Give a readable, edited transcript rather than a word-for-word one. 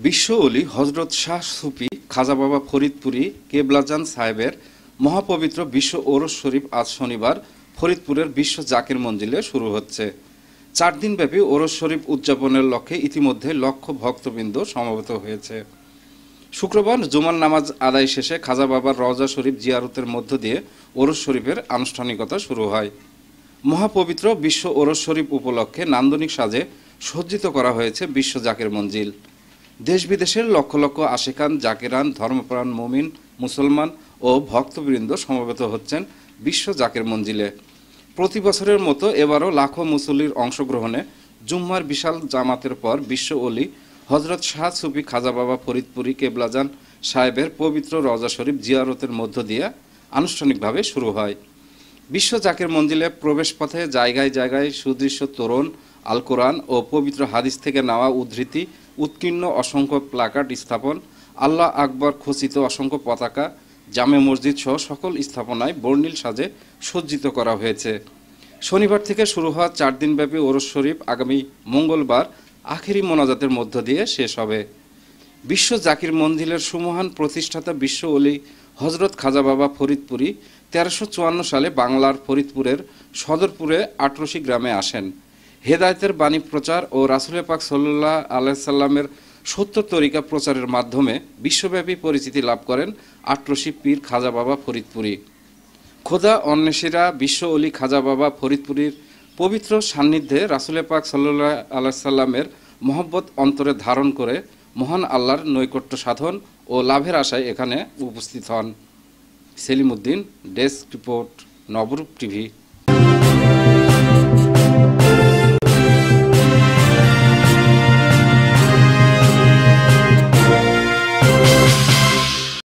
বিশ্ব ওলি হজরত শাহ সুফি খাজা বাবা ফরিদপুরি কেবলাজান সাহেবের মহাপবিত্র বিশ্ব ওরস শরীফ আজ শনিবার ফরিদপুরের বিশ্ব জাকির মঞ্জিলে শুরু হচ্ছে। 4 দিনব্যাপী ওরস শরীফ উদযাপনের লক্ষ্যে ইতিমধ্যে লক্ষ ভক্তবৃন্দ সমবেত হয়েছে। শুক্রবার জুমার নামাজ আদায় শেষে খাজা বাবার রওজা শরীফ জিয়ারতের মধ্য দিয়ে ওরস শরীফের আনুষ্ঠানিকতা শুরু হয়। মহাপবিত্র বিশ্ব ওরস শরীফ উপলক্ষে নান্দনিক সাজে সজ্জিত করা হয়েছে বিশ্ব জাকির মঞ্জিল। দেশ বিদেশের লক্ষ লক্ষ আশিকান জাকিরান ধর্মপ্রাণ মুমিন মুসলমান ও ভক্তবৃন্দ সমবেত হচ্ছেন বিশ্ব জাকির মঞ্জিলে। প্রতি বছরের মতো এবারও লাখো মুসল্লির অংশগ্রহণে জুম্মার বিশাল জামাতের পর বিশ্ব ওলি হজরত শাহ সুফি খাজা বাবা ফরিদপুরি কেবলাজান সাহেবের পবিত্র রওজা শরীফ জিয়ারতের মধ্য দিয়ে আনুষ্ঠানিকভাবে শুরু হয়। বিশ্ব জাকির মঞ্জিলে প্রবেশ পথে জায়গায় জায়গায় সুদৃশ্য তোরণ, আল কোরআন ও পবিত্র হাদিস থেকে নেওয়া উদ্ধৃতি উৎকীর্ণ অসংখ্য প্লাকার্ড স্থাপন, আল্লাহ আকবর খচিত অসংখ্য পতাকা, জামে মসজিদ সহ সকল স্থাপনায় বর্ণিল সাজে সজ্জিত করা হয়েছে। শনিবার থেকে শুরু হওয়া 4 দিনব্যাপী ওরস শরীফ আগামী মঙ্গলবার আখেরি মোনাজাতের মধ্য দিয়ে শেষ হবে। বিশ্ব জাকির মঞ্জিলের সুমহান প্রতিষ্ঠাতা বিশ্ব ওলি হজরত খাজা বাবা ফরিদপুরি 1354 সালে বাংলার ফরিদপুরের সদরপুরে আটরশি গ্রামে আসেন। হেদায়েতের বাণী প্রচার ও রাসূল পাক সাল্লাল্লাহু আলাইহি সাল্লামের সত্য তরিকা প্রচারের মাধ্যমে বিশ্বব্যাপী পরিচিতি লাভ করেন আটরশি পীর খাজা বাবা ফরিদপুরি। খোদা অন্বেষীরা বিশ্ব ওলি খাজা বাবা ফরিদপুরির পবিত্র সান্নিধ্যে রাসূল পাক সাল্লাল্লাহু আলাইহি সাল্লামের মহব্বত অন্তরে ধারণ করে মহান আল্লাহর নৈকট্য সাধন ও লাভের আশায় এখানে উপস্থিত হন। সেলিম উদ্দিন, ডেস্ক রিপোর্ট, নবরূপ টিভি।